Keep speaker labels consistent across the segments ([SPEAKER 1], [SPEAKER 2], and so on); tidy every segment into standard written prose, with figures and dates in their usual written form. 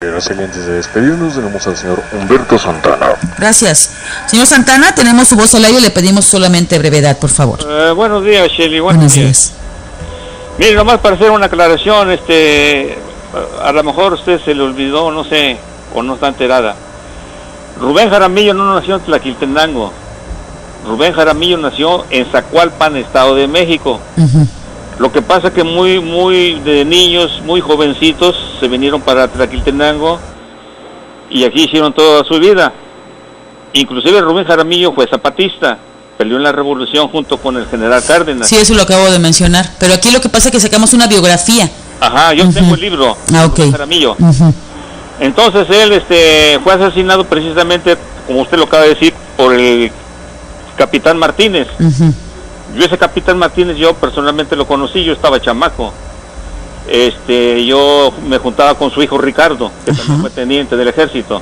[SPEAKER 1] Antes de despedirnos, tenemos al señor Humberto Santana.
[SPEAKER 2] Gracias. Señor Santana, tenemos su voz al aire, le pedimos solamente brevedad, por favor.
[SPEAKER 3] Buenos días, Shelly. Buenos días. Mire, nomás para hacer una aclaración, a lo mejor usted se le olvidó, no sé, o no está enterada. Rubén Jaramillo no nació en Tlaquiltenango. Rubén Jaramillo nació en Zacualpan, Estado de México. Lo que pasa que muy de niños, muy jovencitos, se vinieron para Tlaquiltenango y aquí hicieron toda su vida. Inclusive Rubén Jaramillo fue zapatista, peleó en la revolución junto con el general Cárdenas.
[SPEAKER 2] Sí, eso lo acabo de mencionar, pero aquí lo que pasa es que sacamos una biografía.
[SPEAKER 3] Ajá, yo tengo el libro, Rubén Jaramillo. Entonces él fue asesinado precisamente, como usted lo acaba de decir, por el capitán Martínez. Yo ese capitán Martínez, yo personalmente lo conocí, yo estaba chamaco. Yo me juntaba con su hijo Ricardo, que también fue teniente del ejército.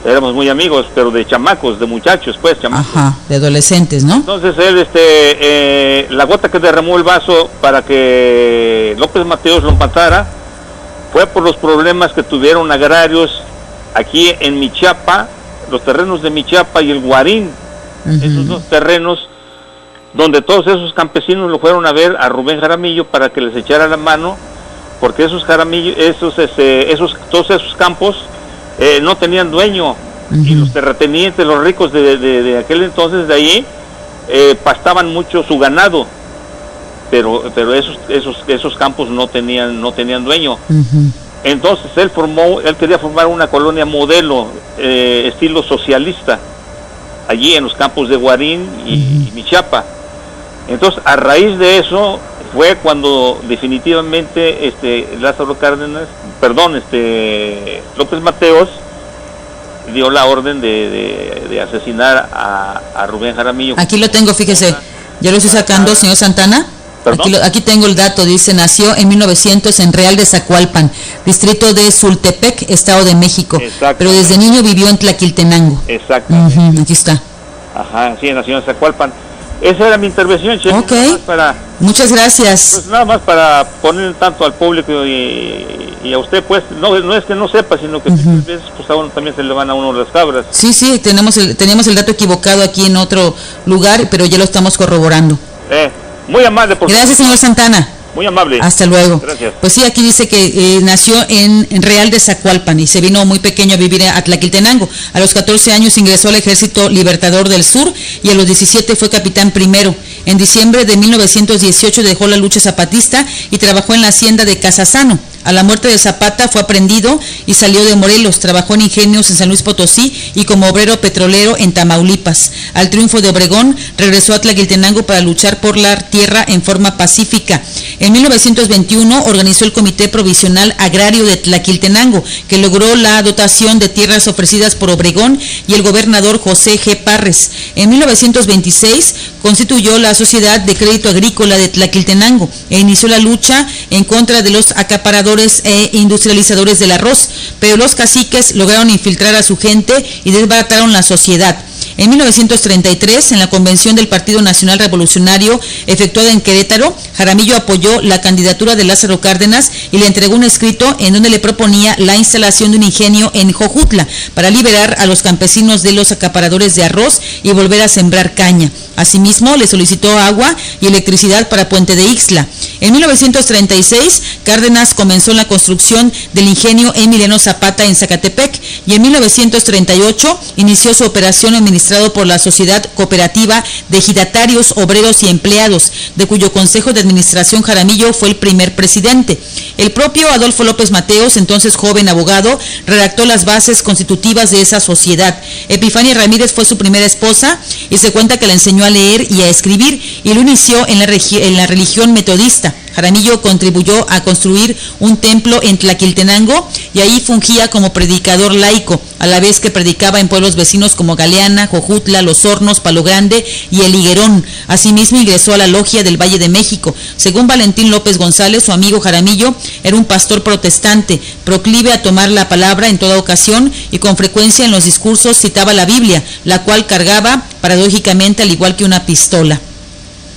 [SPEAKER 3] Éramos muy amigos, pero de chamacos, de muchachos, pues, chamacos.
[SPEAKER 2] De adolescentes, ¿no?
[SPEAKER 3] Entonces él, la gota que derramó el vaso para que López Mateos lo matara, fue por los problemas que tuvieron agrarios aquí en Michiapa, los terrenos de Michiapa y el Guarín. Esos dos terrenos donde todos esos campesinos lo fueron a ver a Rubén Jaramillo para que les echara la mano, porque esos todos esos campos no tenían dueño, y los terratenientes, los ricos de aquel entonces de ahí, pastaban mucho su ganado, pero esos campos no tenían dueño. Entonces él quería formar una colonia modelo, estilo socialista, allí en los campos de Guarín y Michiapa. Entonces, a raíz de eso fue cuando definitivamente López Mateos dio la orden de asesinar a Rubén Jaramillo.
[SPEAKER 2] Aquí lo tengo, fíjese, ya lo estoy sacando, señor Santana. Aquí tengo el dato, dice, nació en 1900 en Real de Zacualpan, distrito de Sultepec, Estado de México, pero desde niño vivió en Tlaquiltenango.
[SPEAKER 3] Exactamente.
[SPEAKER 2] Aquí está.
[SPEAKER 3] Ajá, sí, nació en Zacualpan. Esa era mi intervención, Che.
[SPEAKER 2] Muchas gracias.
[SPEAKER 3] Pues nada más para poner tanto al público y a usted, pues, no es que no sepa, sino que a veces pues a uno también se le van a uno las cabras.
[SPEAKER 2] Sí, teníamos el dato equivocado aquí en otro lugar, pero ya lo estamos corroborando.
[SPEAKER 3] Muy amable.
[SPEAKER 2] Gracias, señor Santana.
[SPEAKER 3] Muy amable.
[SPEAKER 2] Hasta luego.
[SPEAKER 3] Gracias.
[SPEAKER 2] Pues sí, aquí dice que nació en Real de Zacualpan y se vino muy pequeño a vivir a Tlaquiltenango. A los 14 años ingresó al Ejército Libertador del Sur y a los 17 fue capitán primero. En diciembre de 1918 dejó la lucha zapatista y trabajó en la hacienda de Casasano. A la muerte de Zapata fue aprendido y salió de Morelos. Trabajó en ingenios en San Luis Potosí y como obrero petrolero en Tamaulipas. Al triunfo de Obregón regresó a Tlaquiltenango para luchar por la tierra en forma pacífica. En 1921 organizó el Comité Provisional Agrario de Tlaquiltenango, que logró la dotación de tierras ofrecidas por Obregón y el gobernador José G. Parres. En 1926 constituyó la Sociedad de Crédito Agrícola de Tlaquiltenango e inició la lucha en contra de los acaparadores e industrializadores del arroz, pero los caciques lograron infiltrar a su gente y desbarataron la sociedad. En 1933, en la convención del Partido Nacional Revolucionario efectuada en Querétaro, Jaramillo apoyó la candidatura de Lázaro Cárdenas y le entregó un escrito en donde le proponía la instalación de un ingenio en Jojutla para liberar a los campesinos de los acaparadores de arroz y volver a sembrar caña. Asimismo, le solicitó agua y electricidad para Puente de Ixtla. En 1936, Cárdenas comenzó la construcción del ingenio Emiliano Zapata en Zacatepec y en 1938 inició su operación administrado por la Sociedad Cooperativa de Ejidatarios, Obreros y Empleados, de cuyo Consejo de Administración Jaramillo fue el primer presidente. El propio Adolfo López Mateos, entonces joven abogado, redactó las bases constitutivas de esa sociedad. Epifania Ramírez fue su primera esposa y se cuenta que la enseñó a leer y a escribir y lo inició en la religión metodista. Jaramillo contribuyó a construir un templo en Tlaquiltenango y ahí fungía como predicador laico, a la vez que predicaba en pueblos vecinos como Galeana, Jojutla, Los Hornos, Palo Grande y El Higuerón. Asimismo ingresó a la logia del Valle de México. Según Valentín López González, su amigo Jaramillo era un pastor protestante, proclive a tomar la palabra en toda ocasión y con frecuencia en los discursos citaba la Biblia, la cual cargaba paradójicamente al igual que una pistola.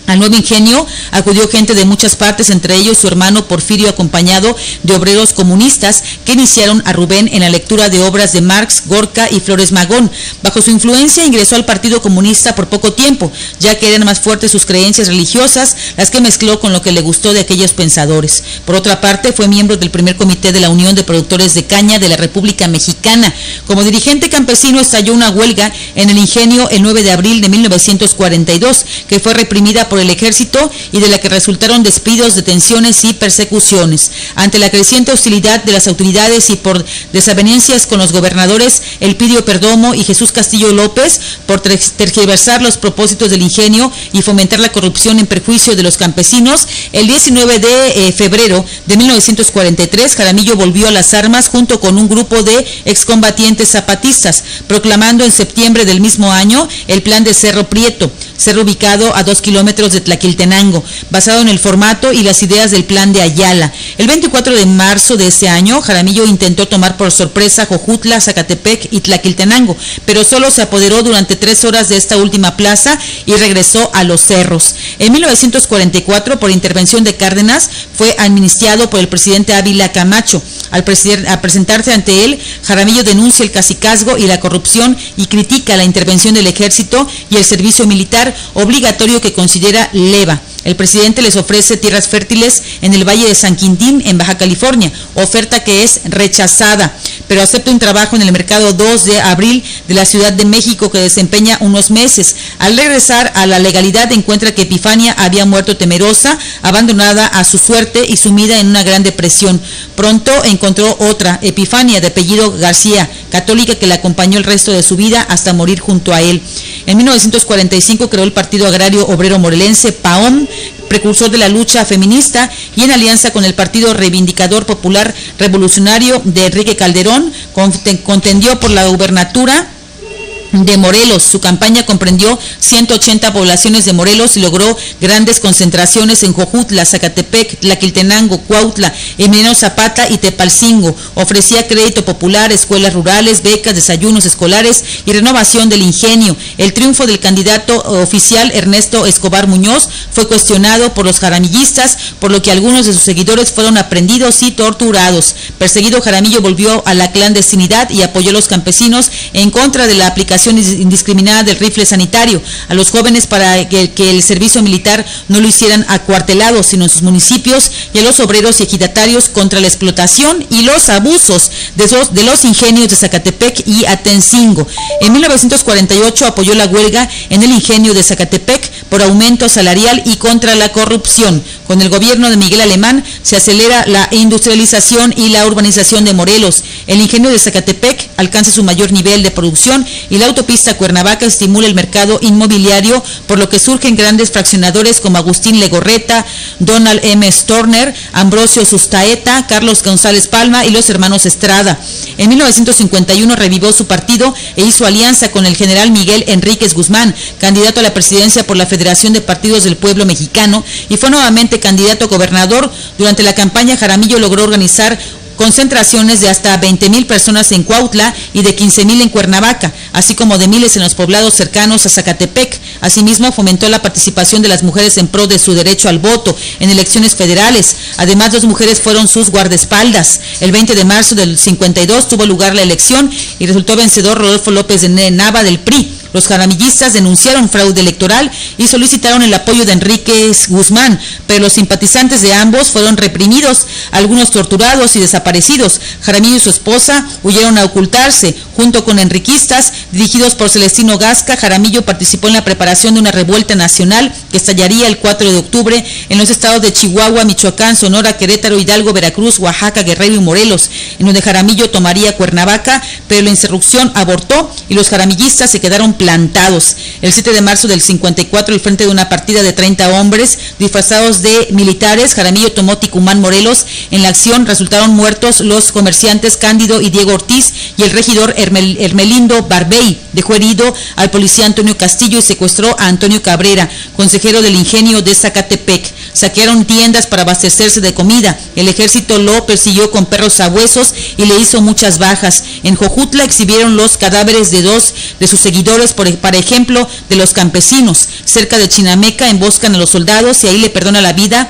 [SPEAKER 2] Al nuevo ingenio acudió gente de muchas partes, entre ellos su hermano Porfirio, acompañado de obreros comunistas que iniciaron a Rubén en la lectura de obras de Marx, Gorka y Flores Magón. Bajo su influencia ingresó al Partido Comunista por poco tiempo, ya que eran más fuertes sus creencias religiosas, las que mezcló con lo que le gustó de aquellos pensadores. Por otra parte, fue miembro del primer comité de la Unión de Productores de Caña de la República Mexicana. Como dirigente campesino estalló una huelga en el ingenio el 9 de abril de 1942, que fue reprimida por el ejército y de la que resultaron despidos, detenciones y persecuciones. Ante la creciente hostilidad de las autoridades y por desavenencias con los gobernadores Elpidio Perdomo y Jesús Castillo López por tergiversar los propósitos del ingenio y fomentar la corrupción en perjuicio de los campesinos, el 19 de febrero de 1943 Jaramillo volvió a las armas junto con un grupo de excombatientes zapatistas, proclamando en septiembre del mismo año el Plan de Cerro Prieto, cerro ubicado a 2 kilómetros de Tlaquiltenango, basado en el formato y las ideas del Plan de Ayala. El 24 de marzo de ese año, Jaramillo intentó tomar por sorpresa Jojutla, Zacatepec y Tlaquiltenango, pero solo se apoderó durante 3 horas de esta última plaza y regresó a los cerros. En 1944, por intervención de Cárdenas, fue amnistiado por el presidente Ávila Camacho. Al presentarse ante él, Jaramillo denuncia el cacicazgo y la corrupción y critica la intervención del ejército y el servicio militar obligatorio que considera leva. El presidente les ofrece tierras fértiles en el Valle de San Quintín, en Baja California, oferta que es rechazada, pero acepta un trabajo en el mercado 2 de abril de la Ciudad de México que desempeña unos meses. Al regresar a la legalidad encuentra que Epifania había muerto temerosa, abandonada a su suerte y sumida en una gran depresión. Pronto encontró otra, Epifania, de apellido García, católica, que la acompañó el resto de su vida hasta morir junto a él. En 1945 creó el Partido Agrario Obrero Morelense, PAOM, precursor de la lucha feminista, y en alianza con el Partido Reivindicador Popular Revolucionario de Enrique Calderón, contendió por la gubernatura de Morelos. Su campaña comprendió 180 poblaciones de Morelos y logró grandes concentraciones en Jojutla, Zacatepec, Tlaquiltenango, Cuautla, Emiliano Zapata y Tepalcingo. Ofrecía crédito popular, escuelas rurales, becas, desayunos escolares y renovación del ingenio. El triunfo del candidato oficial Ernesto Escobar Muñoz fue cuestionado por los jaramillistas, por lo que algunos de sus seguidores fueron aprehendidos y torturados. Perseguido, Jaramillo volvió a la clandestinidad y apoyó a los campesinos en contra de la aplicación indiscriminada del rifle sanitario a los jóvenes para que el servicio militar no lo hicieran acuartelados, sino en sus municipios, y a los obreros y ejidatarios contra la explotación y los abusos de los ingenios de Zacatepec y Atencingo. En 1948 apoyó la huelga en el ingenio de Zacatepec por aumento salarial y contra la corrupción. Con el gobierno de Miguel Alemán se acelera la industrialización y la urbanización de Morelos. El ingenio de Zacatepec alcanza su mayor nivel de producción y la autopista Cuernavaca estimula el mercado inmobiliario, por lo que surgen grandes fraccionadores como Agustín Legorreta, Donald M. Storner, Ambrosio Sustaeta, Carlos González Palma y los hermanos Estrada. En 1951 revivó su partido e hizo alianza con el general Miguel Enríquez Guzmán, candidato a la presidencia por la Federación de Partidos del Pueblo Mexicano, y fue nuevamente candidato a gobernador. Durante la campaña, Jaramillo logró organizar concentraciones de hasta 20,000 personas en Cuautla y de 15,000 en Cuernavaca, así como de miles en los poblados cercanos a Zacatepec. Asimismo, fomentó la participación de las mujeres en pro de su derecho al voto en elecciones federales. Además, 2 mujeres fueron sus guardaespaldas. El 20 de marzo del 52 tuvo lugar la elección y resultó vencedor Rodolfo López de Nava del PRI. Los jaramillistas denunciaron fraude electoral y solicitaron el apoyo de Enríquez Guzmán, pero los simpatizantes de ambos fueron reprimidos, algunos torturados y desaparecidos. Jaramillo y su esposa huyeron a ocultarse. Junto con enriquistas dirigidos por Celestino Gasca, Jaramillo participó en la preparación de una revuelta nacional que estallaría el 4 de octubre en los estados de Chihuahua, Michoacán, Sonora, Querétaro, Hidalgo, Veracruz, Oaxaca, Guerrero y Morelos, en donde Jaramillo tomaría Cuernavaca, pero la insurrección abortó y los jaramillistas se quedaron plantados. El 7 de marzo del 54, al frente de una partida de 30 hombres disfrazados de militares, Jaramillo tomó Ticumán, Morelos. En la acción resultaron muertos los comerciantes Cándido y Diego Ortiz, y el regidor Hermelindo Barbey dejó herido al policía Antonio Castillo y secuestró a Antonio Cabrera, consejero del ingenio de Zacatepec. Saquearon tiendas para abastecerse de comida. El ejército lo persiguió con perros sabuesos y le hizo muchas bajas. En Jojutla exhibieron los cadáveres de 2 de sus seguidores héroes, para ejemplo, de los campesinos. Cerca de Chinameca emboscan a los soldados y ahí le perdona la vida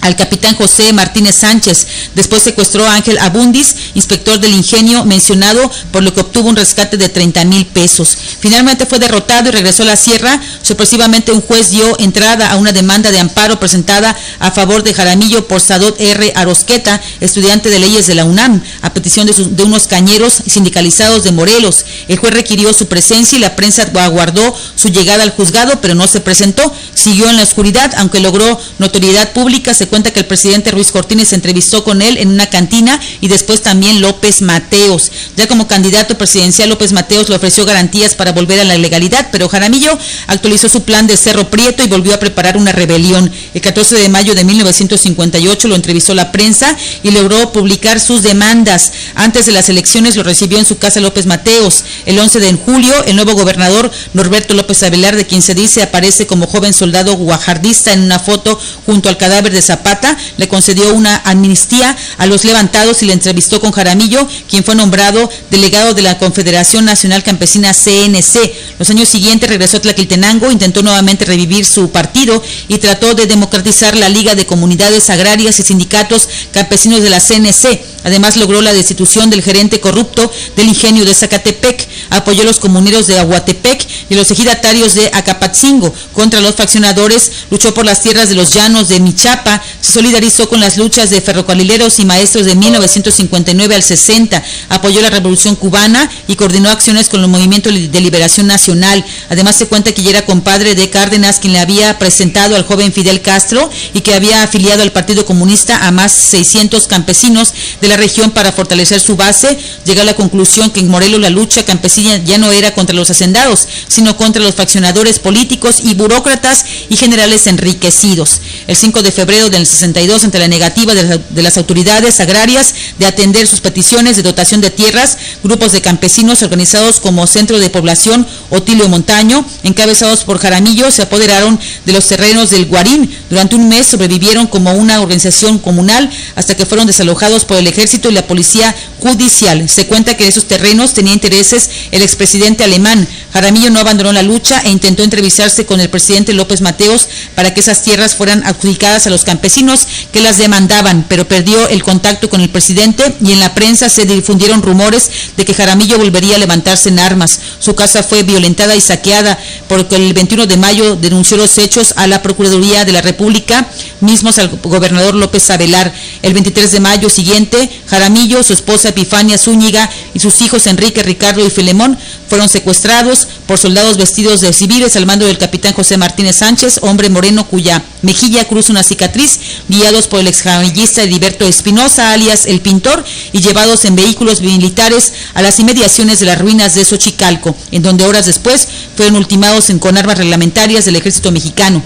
[SPEAKER 2] al capitán José Martínez Sánchez. Después secuestró a Ángel Abundis, inspector del ingenio mencionado, por lo que obtuvo un rescate de 30,000 pesos. Finalmente fue derrotado y regresó a la sierra. Sorpresivamente un juez dio entrada a una demanda de amparo presentada a favor de Jaramillo por Sadot R. Arosqueta, estudiante de leyes de la UNAM, a petición de unos cañeros sindicalizados de Morelos. El juez requirió su presencia y la prensa aguardó su llegada al juzgado, pero no se presentó. Siguió en la oscuridad, aunque logró notoriedad pública. Se cuenta que el presidente Ruiz Cortines se entrevistó con él en una cantina y después también López Mateos. Ya como candidato presidencial, López Mateos le ofreció garantías para volver a la legalidad, pero Jaramillo actualizó su plan de Cerro Prieto y volvió a preparar una rebelión. El 14 de mayo de 1958 lo entrevistó la prensa y logró publicar sus demandas. Antes de las elecciones lo recibió en su casa López Mateos. El 11 de julio, el nuevo gobernador Norberto López Avelar, de quien se dice aparece como joven soldado guajardista en una foto junto al cadáver de Zapata, le concedió una amnistía a los levantados y le entrevistó con Jaramillo, quien fue nombrado delegado de la Confederación Nacional Campesina CNC. Los años siguientes regresó a Tlaquiltenango, intentó nuevamente revivir su partido y trató de democratizar la Liga de Comunidades Agrarias y Sindicatos Campesinos de la CNC. Además logró la destitución del gerente corrupto del ingenio de Zacatepec, apoyó a los comuneros de Aguatepec y los ejidatarios de Acapatzingo contra los faccionadores, luchó por las tierras de los llanos de Michapa, se solidarizó con las luchas de ferrocarrileros y maestros de 1959 al 60, apoyó la Revolución Cubana y coordinó acciones con el Movimiento de Liberación Nacional. Además se cuenta que ya era compadre de Cárdenas, quien le había presentado al joven Fidel Castro y que había afiliado al Partido Comunista a más 600 campesinos de la región para fortalecer su base. Llegó a la conclusión que en Morelos la lucha campesina ya no era contra los hacendados, sino contra los faccionadores políticos y burócratas y generales enriquecidos. El 5 de febrero del 62, ante la negativa de las autoridades agrarias de atender sus peticiones de dotación de tierras, grupos de campesinos organizados como Centro de Población Otilio Montaño, encabezados por Jaramillo, se apoderaron de los terrenos del Guarín. Durante un mes sobrevivieron como una organización comunal hasta que fueron desalojados por el ejército y la policía judicial. Se cuenta que en esos terrenos tenía intereses el expresidente alemán. Jaramillo no abandonó la lucha e intentó entrevistarse con el presidente López Mateos para que esas tierras fueran adjudicadas a los campesinos que las demandaban, pero perdió el contacto con el presidente y en la prensa se difundieron rumores de que Jaramillo volvería a levantarse en armas. Su casa fue violentada y saqueada, porque el 21 de mayo denunció los hechos a la Procuraduría de la República, mismos al gobernador López Avelar. El 23 de mayo siguiente, Jaramillo, su esposa Epifania Zúñiga y sus hijos Enrique, Ricardo y Filemón fueron secuestrados por soldados vestidos de civiles al mando del capitán José Martínez Sánchez, hombre moreno cuya mejilla cruza una cicatriz, guiados por el exjamillista Heriberto Espinosa, alias El Pintor, y llevados en vehículos militares a las inmediaciones de las ruinas de Xochicalco, en donde horas después fueron ultimados con armas reglamentarias del ejército mexicano.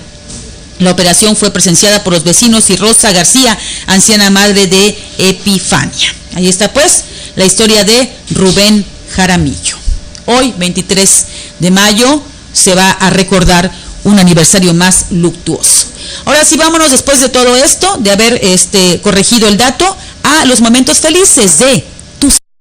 [SPEAKER 2] La operación fue presenciada por los vecinos y Rosa García, anciana madre de Epifania. Ahí está pues la historia de Rubén Jaramillo. Hoy, 23 de mayo, se va a recordar un aniversario más luctuoso. Ahora sí, vámonos después de todo esto, de haber corregido el dato, a los momentos felices de